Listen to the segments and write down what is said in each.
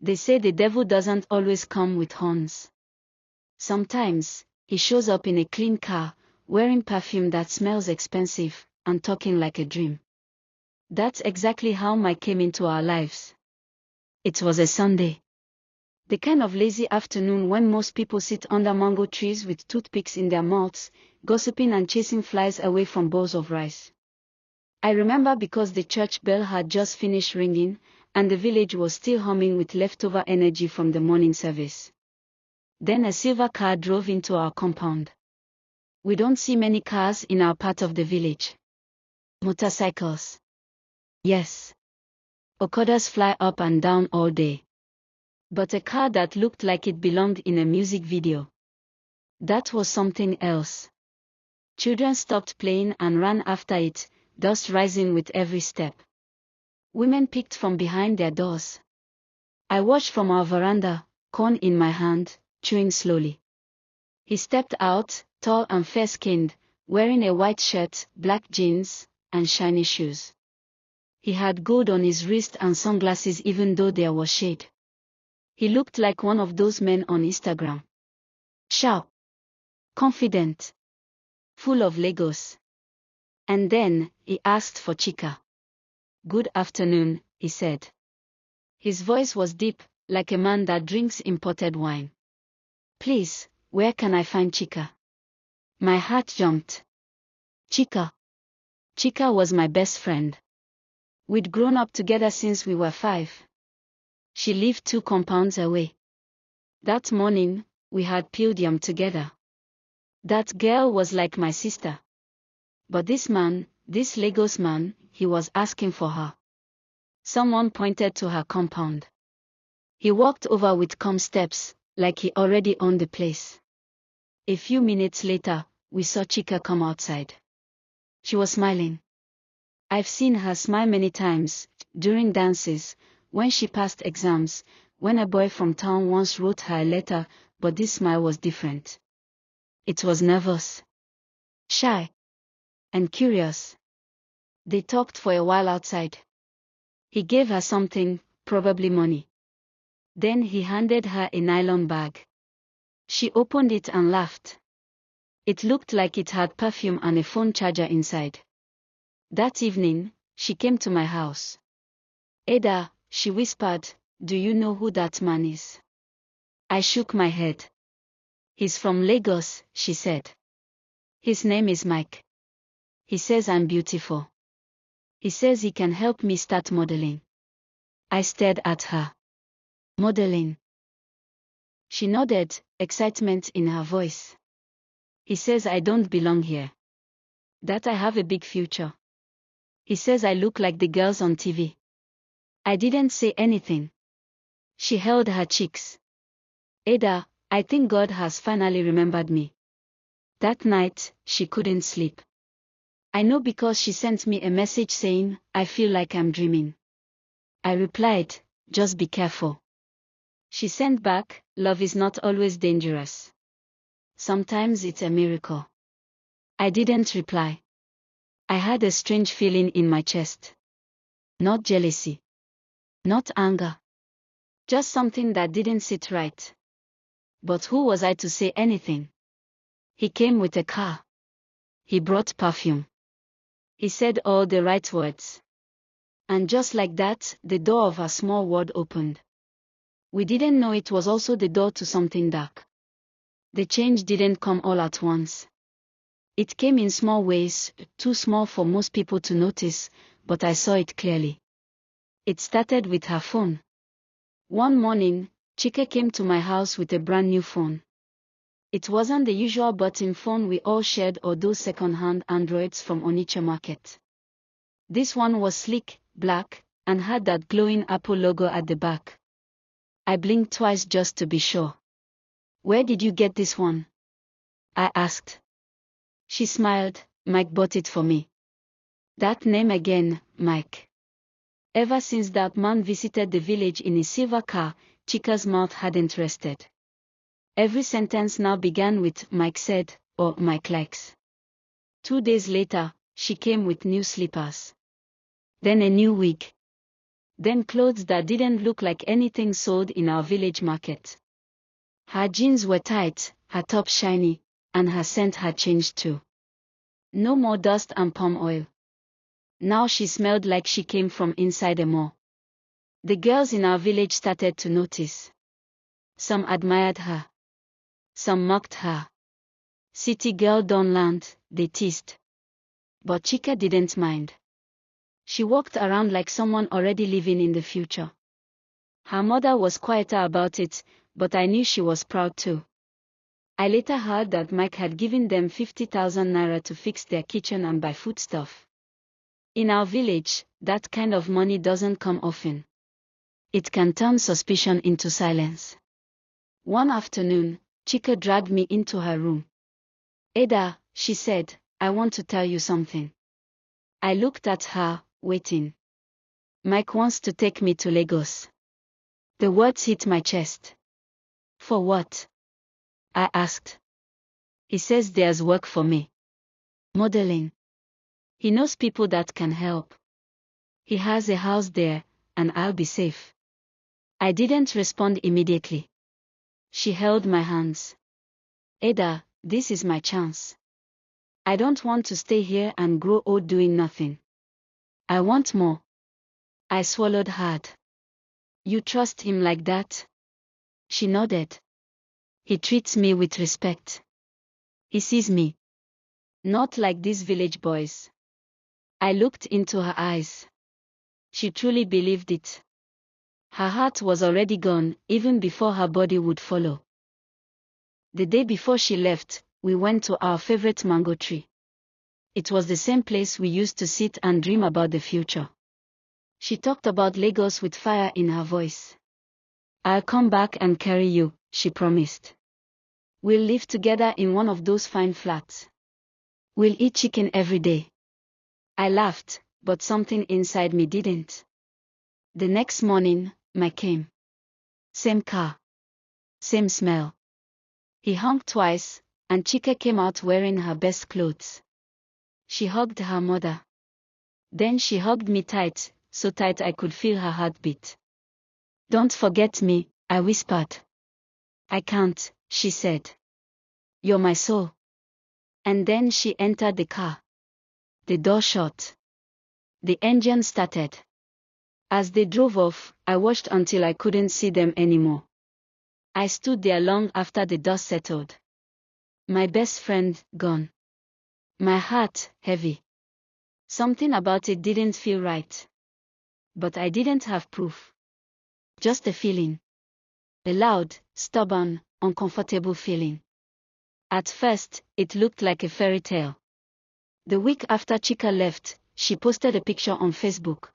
They say the devil doesn't always come with horns. Sometimes, he shows up in a clean car, wearing perfume that smells expensive, and talking like a dream. That's exactly how Mike came into our lives. It was a Sunday. The kind of lazy afternoon when most people sit under mango trees with toothpicks in their mouths, gossiping and chasing flies away from bowls of rice. I remember because the church bell had just finished ringing, and the village was still humming with leftover energy from the morning service. Then a silver car drove into our compound. We don't see many cars in our part of the village. Motorcycles. Yes. Okadas fly up and down all day. But a car that looked like it belonged in a music video. That was something else. Children stopped playing and ran after it, dust rising with every step. Women peeked from behind their doors. I watched from our veranda, corn in my hand, chewing slowly. He stepped out, tall and fair-skinned, wearing a white shirt, black jeans, and shiny shoes. He had gold on his wrist and sunglasses even though there was shade. He looked like one of those men on Instagram. Sharp. Confident. Full of Legos. And then, he asked for chica. "Good afternoon," he said. His voice was deep, like a man that drinks imported wine. "Please, where can I find chica?" My heart jumped. Chica. Chica was my best friend. We'd grown up together since we were 5. She lived 2 compounds away. That morning, we had peeled yam together. That girl was like my sister. But this man, this Lagos man, he was asking for her. Someone pointed to her compound. He walked over with calm steps, like he already owned the place. A few minutes later, we saw Chica come outside. She was smiling. I've seen her smile many times, during dances, when she passed exams, when a boy from town once wrote her a letter, but this smile was different. It was nervous, shy, and curious. They talked for a while outside. He gave her something, probably money. Then he handed her a nylon bag. She opened it and laughed. It looked like it had perfume and a phone charger inside. That evening, she came to my house. "Ada," she whispered, "do you know who that man is?" I shook my head. "He's from Lagos," she said. "His name is Mike. He says I'm beautiful. He says he can help me start modeling." I stared at her. "Modeling?" She nodded, excitement in her voice. "He says I don't belong here. That I have a big future. He says I look like the girls on TV." I didn't say anything. She held her cheeks. "Ada, I think God has finally remembered me." That night, she couldn't sleep. I know because she sent me a message saying, "I feel like I'm dreaming." I replied, "Just be careful." She sent back, "Love is not always dangerous. Sometimes it's a miracle." I didn't reply. I had a strange feeling in my chest. Not jealousy. Not anger. Just something that didn't sit right. But who was I to say anything? He came with a car. He brought perfume. He said all the right words. And just like that, the door of our small world opened. We didn't know it was also the door to something dark. The change didn't come all at once. It came in small ways, too small for most people to notice, but I saw it clearly. It started with her phone. One morning, Chike came to my house with a brand new phone. It wasn't the usual button phone we all shared or those second-hand Androids from Onitsha Market. This one was sleek, black, and had that glowing Apple logo at the back. I blinked twice just to be sure. "Where did you get this one?" I asked. She smiled. "Mike bought it for me." That name again, Mike. Ever since that man visited the village in his silver car, Chika's mouth hadn't rested. Every sentence now began with "Mike said," or "Mike likes." 2 days later, she came with new slippers. Then a new wig. then clothes that didn't look like anything sold in our village market. Her jeans were tight, her top shiny, and her scent had changed too. No more dust and palm oil. Now she smelled like she came from inside a mall. The girls in our village started to notice. Some admired her. Some mocked her. City girl don't land, they teased. But Chika didn't mind. She walked around like someone already living in the future. Her mother was quieter about it, but I knew she was proud too. I later heard that Mike had given them 50,000 naira to fix their kitchen and buy foodstuff. In our village, that kind of money doesn't come often. It can turn suspicion into silence. One afternoon, Chika dragged me into her room. Ada, she said, I want to tell you something. I looked at her, waiting. Mike wants to take me to Lagos. The words hit my chest. For what? I asked. He says there's work for me. Modeling. He knows people that can help. He has a house there, and I'll be safe. I didn't respond immediately. She held my hands. Ada, this is my chance. I don't want to stay here and grow old doing nothing. I want more. I swallowed hard. You trust him like that? She nodded. He treats me with respect. He sees me. Not like these village boys. I looked into her eyes. She truly believed it. Her heart was already gone, even before her body would follow. The day before she left, we went to our favorite mango tree. It was the same place we used to sit and dream about the future. She talked about Lagos with fire in her voice. I'll come back and carry you, she promised. We'll live together in one of those fine flats. We'll eat chicken every day. I laughed, but something inside me didn't. The next morning, Mike came. Same car. Same smell. He honked twice, and Chika came out wearing her best clothes. She hugged her mother. Then she hugged me tight, so tight I could feel her heartbeat. Don't forget me, I whispered. I can't, she said. You're my soul. And then she entered the car. The door shut. The engine started. As they drove off, I watched until I couldn't see them anymore. I stood there long after the dust settled. My best friend, gone. My heart, heavy. Something about it didn't feel right. But I didn't have proof. Just a feeling. A loud, stubborn, uncomfortable feeling. At first, it looked like a fairy tale. The week after Chika left, she posted a picture on Facebook.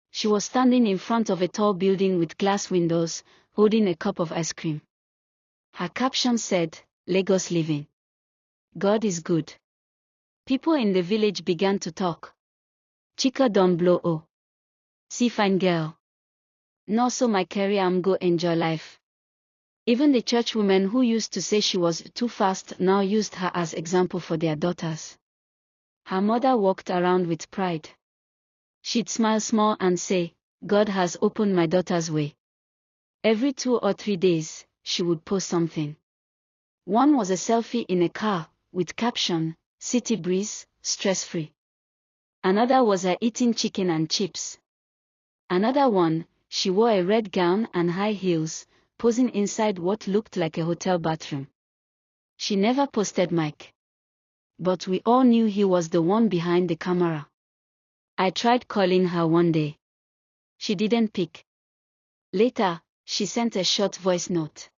She was standing in front of a tall building with glass windows, holding a cup of ice cream. Her caption said, Lagos living. God is good. People in the village began to talk. Chika don blow oh. See fine girl. No so my career am go enjoy life. Even the church women who used to say she was too fast now used her as example for their daughters. Her mother walked around with pride. She'd smile small and say, God has opened my daughter's way. Every 2 or 3 days, she would post something. One was a selfie in a car, with caption, City breeze, stress-free. Another was her eating chicken and chips. Another one, she wore a red gown and high heels, posing inside what looked like a hotel bathroom. She never posted Mike. But we all knew he was the one behind the camera. I tried calling her one day. She didn't pick. Later, she sent a short voice note.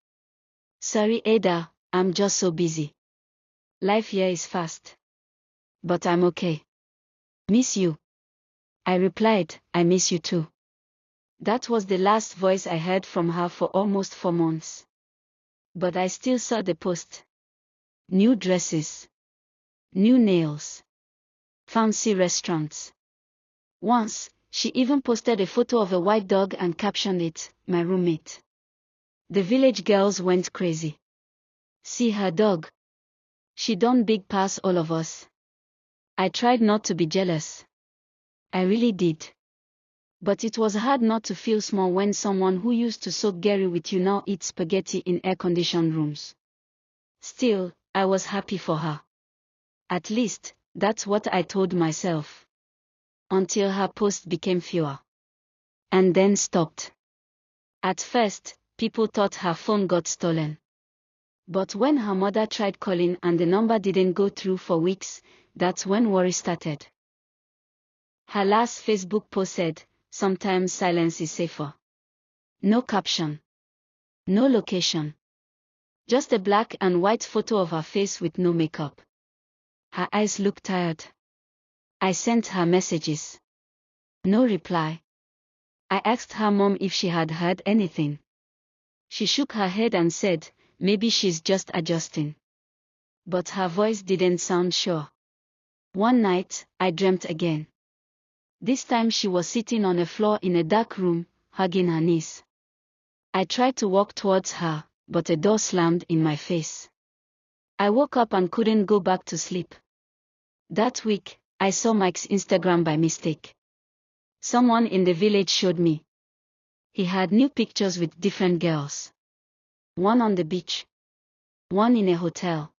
Sorry Ada, I'm just so busy. Life here is fast. But I'm okay. Miss you. I replied, I miss you too. That was the last voice I heard from her for almost 4 months. But I still saw the post. New dresses. New nails. Fancy restaurants. Once, she even posted a photo of a white dog and captioned it, my roommate. The village girls went crazy. See her dog. She done big pass all of us. I tried not to be jealous. I really did. But it was hard not to feel small when someone who used to soak Gary with you now eats spaghetti in air-conditioned rooms. Still, I was happy for her. At least, that's what I told myself. Until her posts became fewer. And then stopped. At first, people thought her phone got stolen. But when her mother tried calling and the number didn't go through for weeks, that's when worry started. Her last Facebook post said, "Sometimes silence is safer." No caption. No location. Just a black and white photo of her face with no makeup. Her eyes looked tired. I sent her messages. No reply. I asked her mom if she had heard anything. She shook her head and said, maybe she's just adjusting. But her voice didn't sound sure. One night, I dreamt again. This time she was sitting on a floor in a dark room, hugging her niece. I tried to walk towards her, but a door slammed in my face. I woke up and couldn't go back to sleep. That week, I saw Mike's Instagram by mistake. Someone in the village showed me. He had new pictures with different girls. One on the beach. One in a hotel.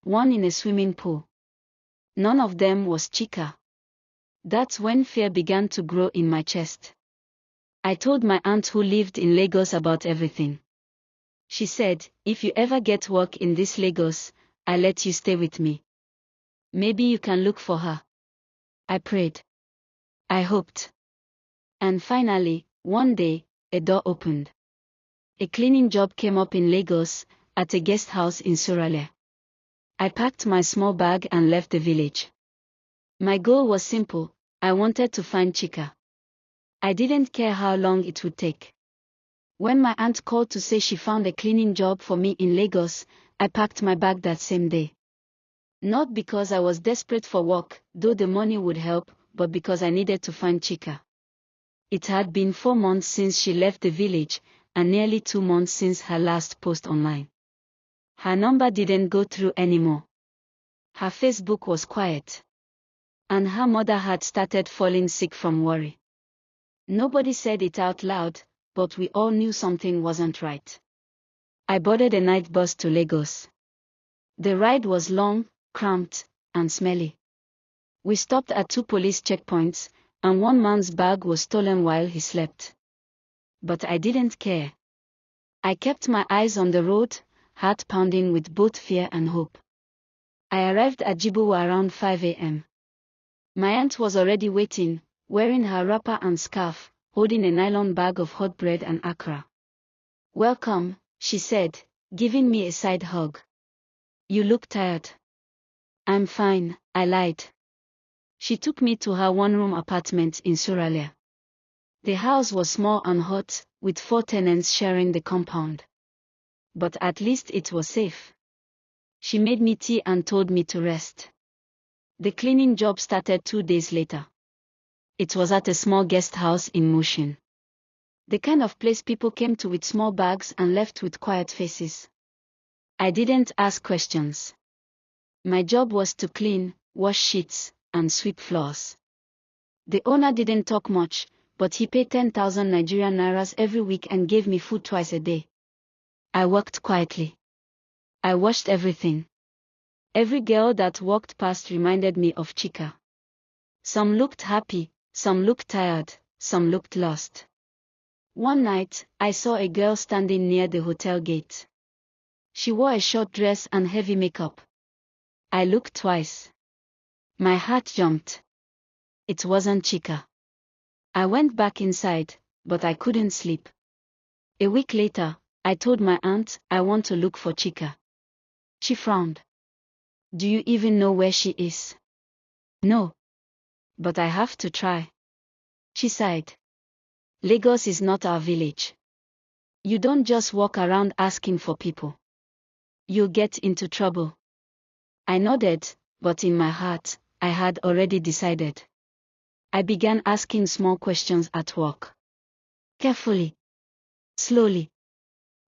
One in a swimming pool. None of them was Chika. That's when fear began to grow in my chest. I told my aunt who lived in Lagos about everything. She said, if you ever get work in this Lagos, I'll let you stay with me. Maybe you can look for her. I prayed. I hoped. And finally, one day, a door opened. A cleaning job came up in Lagos, at a guest house in Suralere. I packed my small bag and left the village. My goal was simple. I wanted to find Chika. I didn't care how long it would take. When my aunt called to say she found a cleaning job for me in Lagos, I packed my bag that same day. Not because I was desperate for work, though the money would help, but because I needed to find Chika. It had been 4 months since she left the village, and nearly 2 months since her last post online. Her number didn't go through anymore. Her Facebook was quiet. And her mother had started falling sick from worry. Nobody said it out loud, but we all knew something wasn't right. I boarded a night bus to Lagos. The ride was long, cramped, and smelly. We stopped at 2 police checkpoints, and one man's bag was stolen while he slept. But I didn't care. I kept my eyes on the road, heart pounding with both fear and hope. I arrived at Jibowu around 5 a.m. My aunt was already waiting, wearing her wrapper and scarf, holding a nylon bag of hot bread and akra. "Welcome," she said, giving me a side hug. "You look tired." "I'm fine," I lied. She took me to her one-room apartment in Suralere. The house was small and hot, with 4 tenants sharing the compound. But at least it was safe. She made me tea and told me to rest. The cleaning job started 2 days later. It was at a small guest house in Mushin. The kind of place people came to with small bags and left with quiet faces. I didn't ask questions. My job was to clean, wash sheets, and sweep floors. The owner didn't talk much, but he paid 10,000 Nigerian nairas every week and gave me food twice a day. I worked quietly. I washed everything. Every girl that walked past reminded me of Chika. Some looked happy, some looked tired, some looked lost. One night, I saw a girl standing near the hotel gate. She wore a short dress and heavy makeup. I looked twice. My heart jumped. It wasn't Chika. I went back inside, but I couldn't sleep. A week later, I told my aunt I want to look for Chika. She frowned. "Do you even know where she is?" "No. But I have to try." She sighed. "Lagos is not our village. You don't just walk around asking for people. You'll get into trouble." I nodded, but in my heart, I had already decided. I began asking small questions at work. Carefully. Slowly.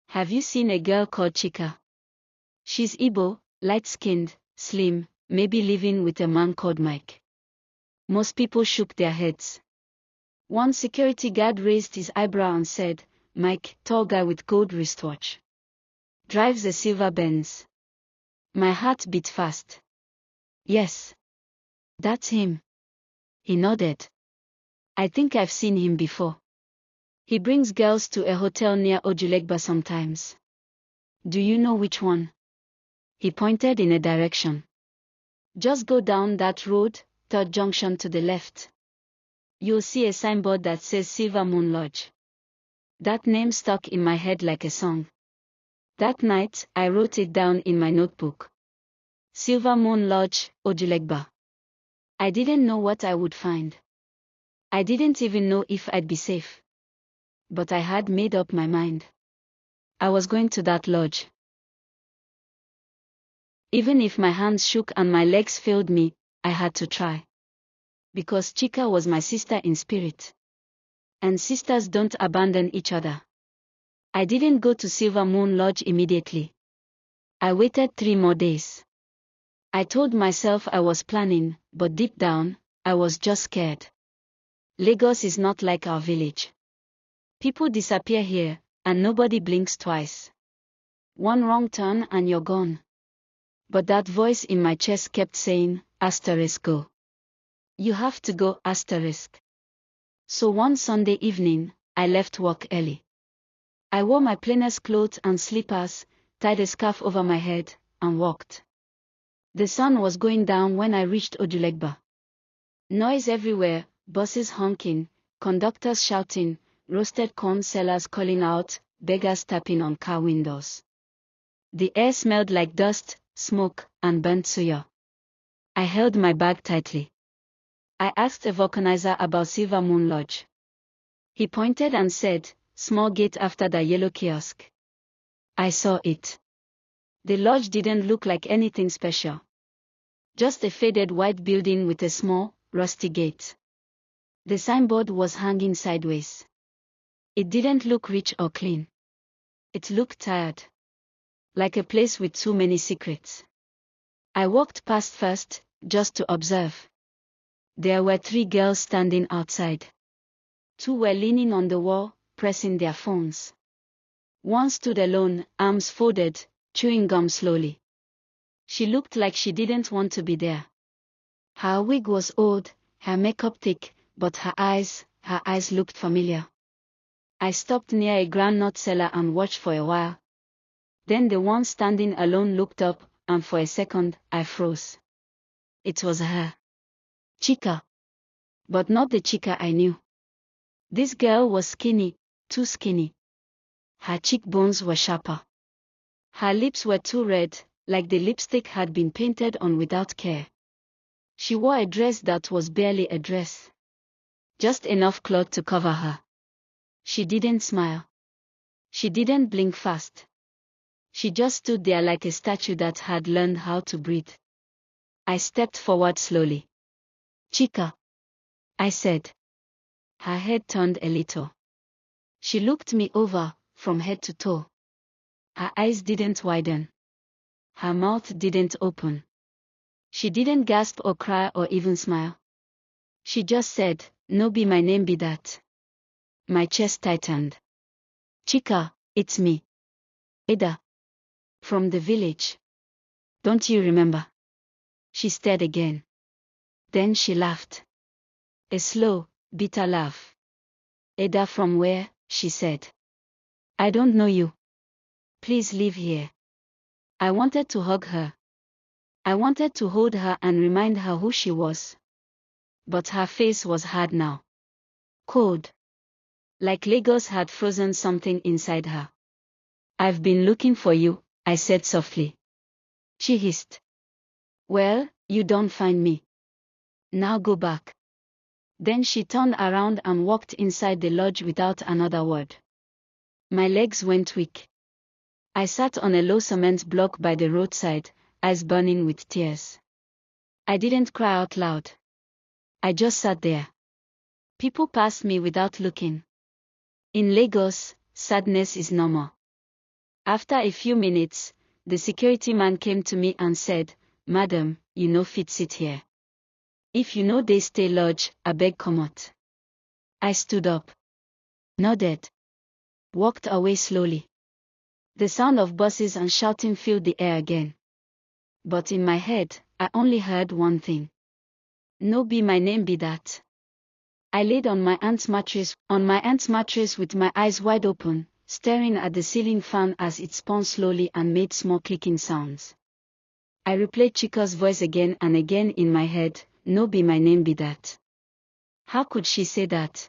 "Have you seen a girl called Chika? She's Igbo, light-skinned, slim, maybe living with a man called Mike." Most people shook their heads. One security guard raised his eyebrow and said, "Mike, tall guy with gold wristwatch. Drives a silver Benz." My heart beat fast. "Yes. That's him." He nodded. "I think I've seen him before. He brings girls to a hotel near Ojulegba sometimes." "Do you know which one?" He pointed in a direction. "Just go down that road, third junction to the left. You'll see a signboard that says Silver Moon Lodge." That name stuck in my head like a song. That night, I wrote it down in my notebook. Silver Moon Lodge, Ojulegba. I didn't know what I would find. I didn't even know if I'd be safe. But I had made up my mind. I was going to that lodge. Even if my hands shook and my legs failed me, I had to try. Because Chika was my sister in spirit. And sisters don't abandon each other. I didn't go to Silver Moon Lodge immediately. I waited 3 more days. I told myself I was planning, but deep down, I was just scared. Lagos is not like our village. People disappear here, and nobody blinks twice. One wrong turn and you're gone. But that voice in my chest kept saying, "Go. You have to go, *." So one Sunday evening, I left work early. I wore my plainest clothes and slippers, tied a scarf over my head, and walked. The sun was going down when I reached Ojulegba. Noise everywhere, buses honking, conductors shouting, roasted corn sellers calling out, beggars tapping on car windows. The air smelled like dust, smoke, and burnt suya. I held my bag tightly. I asked a vulcanizer about Silver Moon Lodge. He pointed and said, "Small gate after the yellow kiosk." I saw it. The lodge didn't look like anything special. Just a faded white building with a small, rusty gate. The signboard was hanging sideways. It didn't look rich or clean. It looked tired. Like a place with too many secrets. I walked past first, just to observe. There were 3 girls standing outside. 2 were leaning on the wall, pressing their phones. One stood alone, arms folded, chewing gum slowly. She looked like she didn't want to be there. Her wig was old, her makeup thick, but her eyes looked familiar. I stopped near a groundnut seller and watched for a while. Then the one standing alone looked up, and for a second, I froze. It was her. Chika. But not the Chika I knew. This girl was skinny, too skinny. Her cheekbones were sharper. Her lips were too red, like the lipstick had been painted on without care. She wore a dress that was barely a dress. Just enough cloth to cover her. She didn't smile. She didn't blink fast. She just stood there like a statue that had learned how to breathe. I stepped forward slowly. "Chika," I said. Her head turned a little. She looked me over, from head to toe. Her eyes didn't widen. Her mouth didn't open. She didn't gasp or cry or even smile. She just said, "No be my name be that." My chest tightened. "Chika, it's me. Ada. From the village. Don't you remember?" She stared again. Then she laughed. A slow, bitter laugh. "Ada from where?" she said. "I don't know you. Please leave here." I wanted to hug her. I wanted to hold her and remind her who she was. But her face was hard now. Cold. Like Lagos had frozen something inside her. "I've been looking for you," I said softly. She hissed. "Well, you don't find me. Now go back." Then she turned around and walked inside the lodge without another word. My legs went weak. I sat on a low cement block by the roadside, eyes burning with tears. I didn't cry out loud. I just sat there. People passed me without looking. In Lagos, sadness is normal. After a few minutes, the security man came to me and said, "Madam, you no fit sit here. If you know they stay lodge, abeg comot." I stood up, nodded, walked away slowly. The sound of buses and shouting filled the air again. But in my head, I only heard one thing. No, be my name be that. I laid on my aunt's mattress with my eyes wide open, staring at the ceiling fan as it spun slowly and made small clicking sounds. I replayed Chika's voice again and again in my head, no, be my name be that. How could she say that?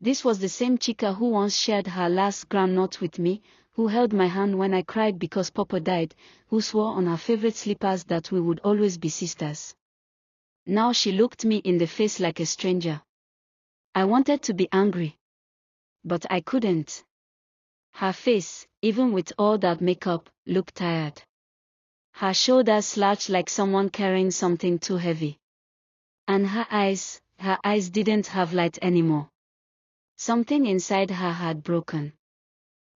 This was the same Chika who once shared her last groundnut with me, who held my hand when I cried because Papa died, who swore on her favorite slippers that we would always be sisters. Now she looked me in the face like a stranger. I wanted to be angry, but I couldn't. Her face, even with all that makeup, looked tired. Her shoulders slouched like someone carrying something too heavy. And her eyes didn't have light anymore. Something inside her had broken.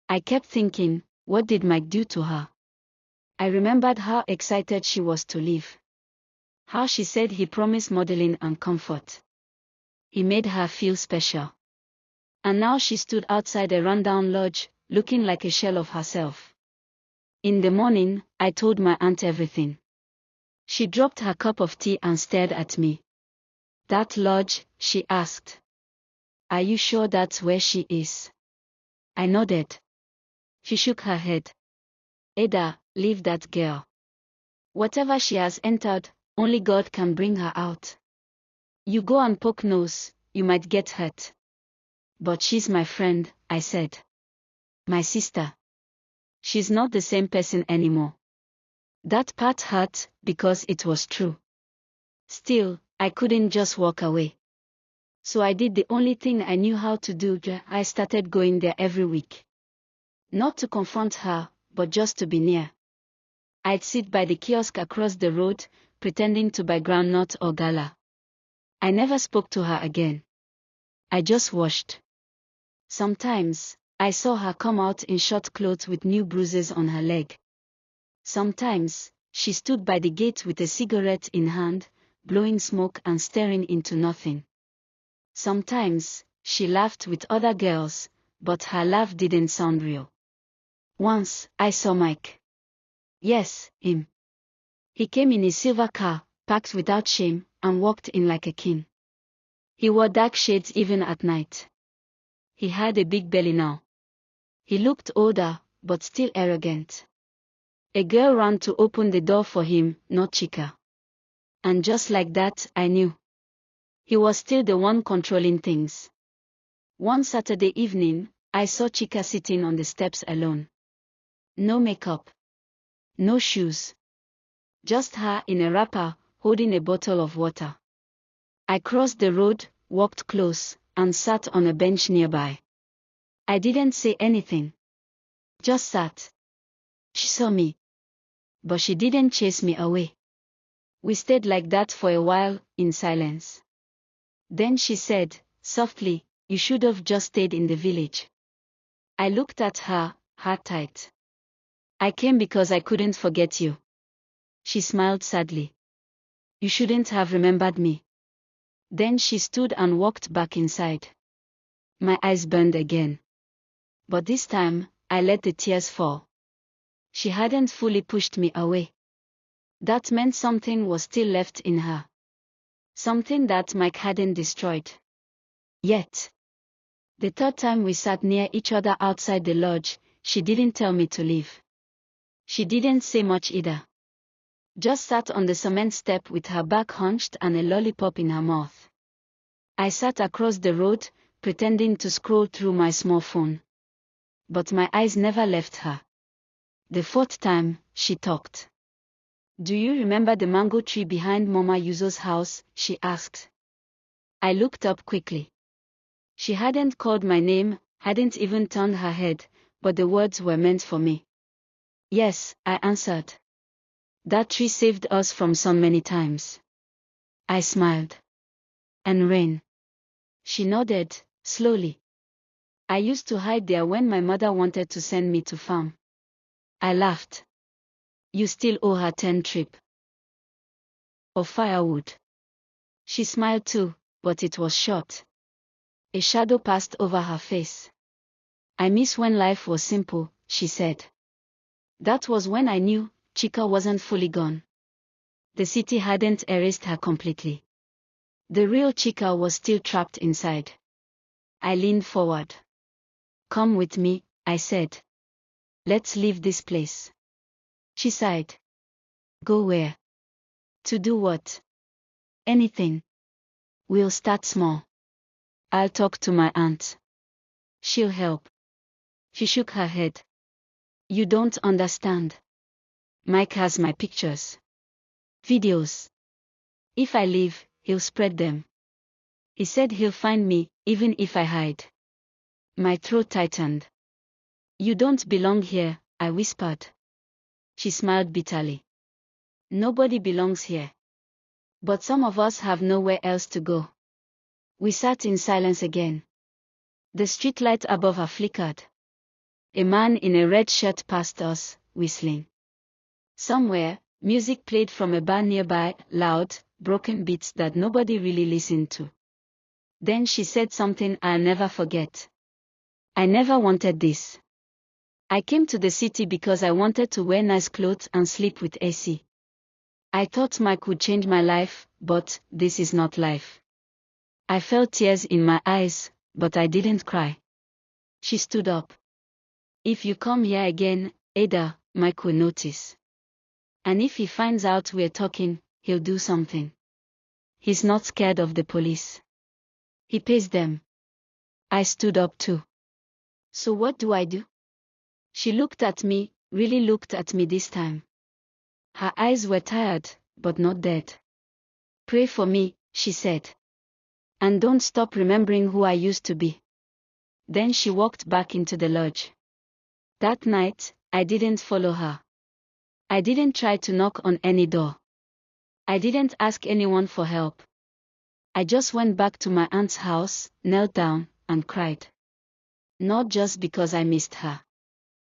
I kept thinking, what did Mike do to her? I remembered how excited she was to leave. How she said he promised modeling and comfort. He made her feel special. And now she stood outside a rundown lodge, looking like a shell of herself. In the morning, I told my aunt everything. She dropped her cup of tea and stared at me. That lodge, she asked. Are you sure that's where she is? I nodded. She shook her head. Ada, leave that girl. Whatever she has entered, only God can bring her out. You go and poke nose, you might get hurt. But she's my friend, I said. My sister. She's not the same person anymore. That part hurt, because it was true. Still, I couldn't just walk away. So I did the only thing I knew how to do. I started going there every week. Not to confront her, but just to be near. I'd sit by the kiosk across the road, pretending to buy groundnut or gala. I never spoke to her again. I just watched. Sometimes, I saw her come out in short clothes with new bruises on her leg. Sometimes, she stood by the gate with a cigarette in hand, blowing smoke and staring into nothing. Sometimes, she laughed with other girls, but her laugh didn't sound real. Once, I saw Mike. Yes, him. He came in his silver car, parked without shame, and walked in like a king. He wore dark shades even at night. He had a big belly now. He looked older, but still arrogant. A girl ran to open the door for him, not Chika. And just like that, I knew. He was still the one controlling things. One Saturday evening, I saw Chika sitting on the steps alone. No makeup. No shoes. Just her in a wrapper, holding a bottle of water. I crossed the road, walked close, and sat on a bench nearby. I didn't say anything. Just sat. She saw me. But she didn't chase me away. We stayed like that for a while, in silence. Then she said, softly, you should have just stayed in the village. I looked at her, heart tight. I came because I couldn't forget you. She smiled sadly. You shouldn't have remembered me. Then she stood and walked back inside. My eyes burned again. But this time, I let the tears fall. She hadn't fully pushed me away. That meant something was still left in her. Something that Mike hadn't destroyed. Yet. The third time we sat near each other outside the lodge, she didn't tell me to leave. She didn't say much either. Just sat on the cement step with her back hunched and a lollipop in her mouth. I sat across the road, pretending to scroll through my small phone. But my eyes never left her. The fourth time, she talked. Do you remember the mango tree behind Mama Yuzo's house? She asked. I looked up quickly. She hadn't called my name, hadn't even turned her head, but the words were meant for me. Yes, I answered. That tree saved us from so many times. I smiled. And rain. She nodded, slowly. I used to hide there when my mother wanted to send me to farm. I laughed. You still owe her 10 trips of firewood. She smiled too, but it was short. A shadow passed over her face. I miss when life was simple, she said. That was when I knew Chika wasn't fully gone. The city hadn't erased her completely. The real Chika was still trapped inside. I leaned forward. Come with me, I said. Let's leave this place. She sighed. Go where? To do what? Anything. We'll start small. I'll talk to my aunt. She'll help. She shook her head. You don't understand. Mike has my pictures. Videos. If I leave, he'll spread them. He said he'll find me, even if I hide. My throat tightened. You don't belong here, I whispered. She smiled bitterly. Nobody belongs here. But some of us have nowhere else to go. We sat in silence again. The streetlight above her flickered. A man in a red shirt passed us, whistling. Somewhere, music played from a bar nearby, loud, broken beats that nobody really listened to. Then she said something I'll never forget. I never wanted this. I came to the city because I wanted to wear nice clothes and sleep with AC. I thought Mike would change my life, but this is not life. I felt tears in my eyes, but I didn't cry. She stood up. If you come here again, Ada, Mike will notice. And if he finds out we're talking, he'll do something. He's not scared of the police. He pays them. I stood up too. So what do I do? She looked at me, really looked at me this time. Her eyes were tired, but not dead. Pray for me, she said. And don't stop remembering who I used to be. Then she walked back into the lodge. That night, I didn't follow her. I didn't try to knock on any door. I didn't ask anyone for help. I just went back to my aunt's house, knelt down, and cried. Not just because I missed her,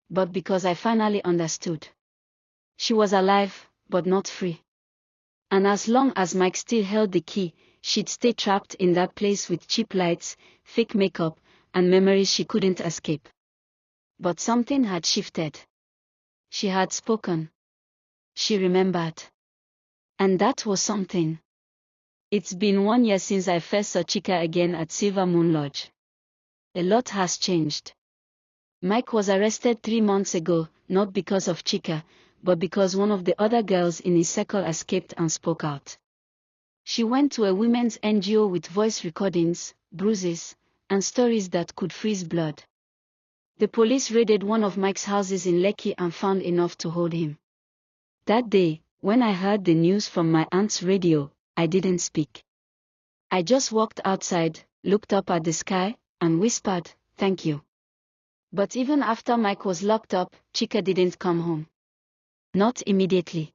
but because I finally understood. She was alive, but not free. And as long as Mike still held the key, she'd stay trapped in that place with cheap lights, fake makeup, and memories she couldn't escape. But something had shifted. She had spoken. She remembered. And that was something. It's been 1 year since I first saw Chika again at Silver Moon Lodge. A lot has changed. Mike was arrested 3 months ago, not because of Chika, but because one of the other girls in his circle escaped and spoke out. She went to a women's NGO with voice recordings, bruises, and stories that could freeze blood. The police raided one of Mike's houses in Lekki and found enough to hold him. That day, when I heard the news from my aunt's radio, I didn't speak. I just walked outside, looked up at the sky, and whispered, "Thank you." But even after Mike was locked up, Chika didn't come home. Not immediately.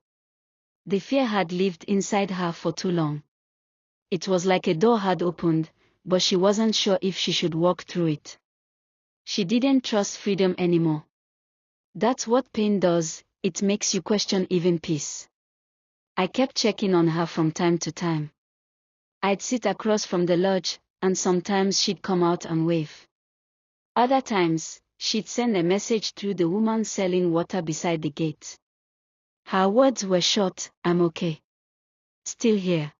The fear had lived inside her for too long. It was like a door had opened, but she wasn't sure if she should walk through it. She didn't trust freedom anymore. That's what pain does, it makes you question even peace. I kept checking on her from time to time. I'd sit across from the lodge, and sometimes she'd come out and wave. Other times, she'd send a message through the woman selling water beside the gate. Her words were short, "I'm okay. Still here.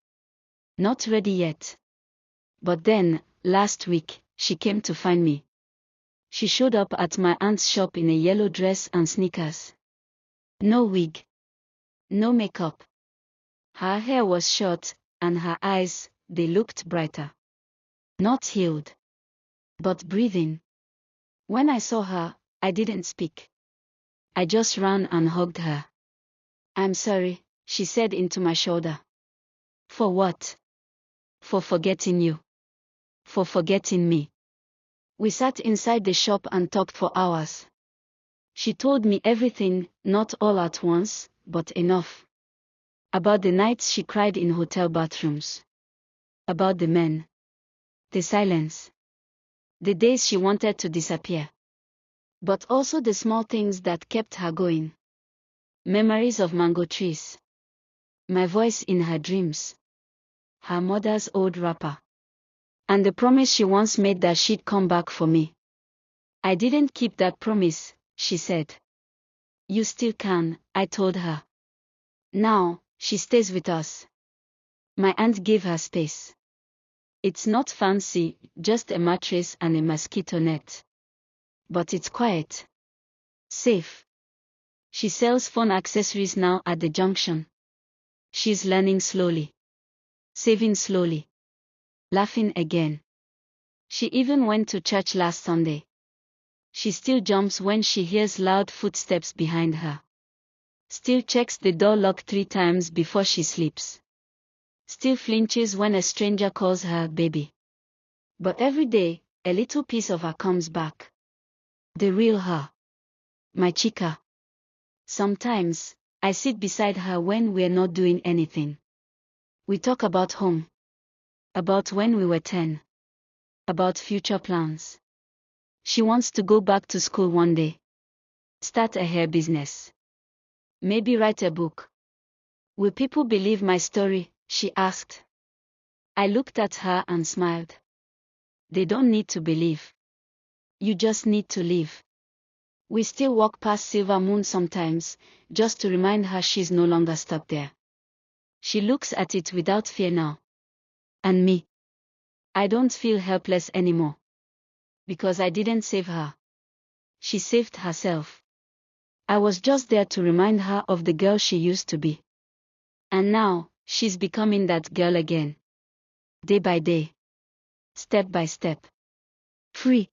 Not ready yet." But then, last week, she came to find me. She showed up at my aunt's shop in a yellow dress and sneakers. No wig. No makeup. Her hair was short, and her eyes, they looked brighter. Not healed. But breathing. When I saw her, I didn't speak. I just ran and hugged her. "I'm sorry," she said into my shoulder. "For what?" "For forgetting you. For forgetting me." We sat inside the shop and talked for hours. She told me everything, not all at once, but enough. About the nights she cried in hotel bathrooms. About the men. The silence. The days she wanted to disappear. But also the small things that kept her going. Memories of mango trees. My voice in her dreams. Her mother's old wrapper. And the promise she once made that she'd come back for me. I didn't keep that promise, she said. You still can, I told her. Now, she stays with us. My aunt gave her space. It's not fancy, just a mattress and a mosquito net. But it's quiet. Safe. She sells phone accessories now at the junction. She's learning slowly. Saving slowly. Laughing again. She even went to church last Sunday. She still jumps when she hears loud footsteps behind her. Still checks the door lock 3 times before she sleeps. Still flinches when a stranger calls her baby. But every day, a little piece of her comes back. The real her. My chica. Sometimes, I sit beside her when we're not doing anything. We talk about home. About when we were 10. About future plans. She wants to go back to school one day. Start a hair business. Maybe write a book. Will people believe my story? She asked. I looked at her and smiled. They don't need to believe. You just need to live. We still walk past Silver Moon sometimes, just to remind her she's no longer stuck there. She looks at it without fear now. And me. I don't feel helpless anymore. Because I didn't save her. She saved herself. I was just there to remind her of the girl she used to be. And now, she's becoming that girl again. Day by day. Step by step. Free.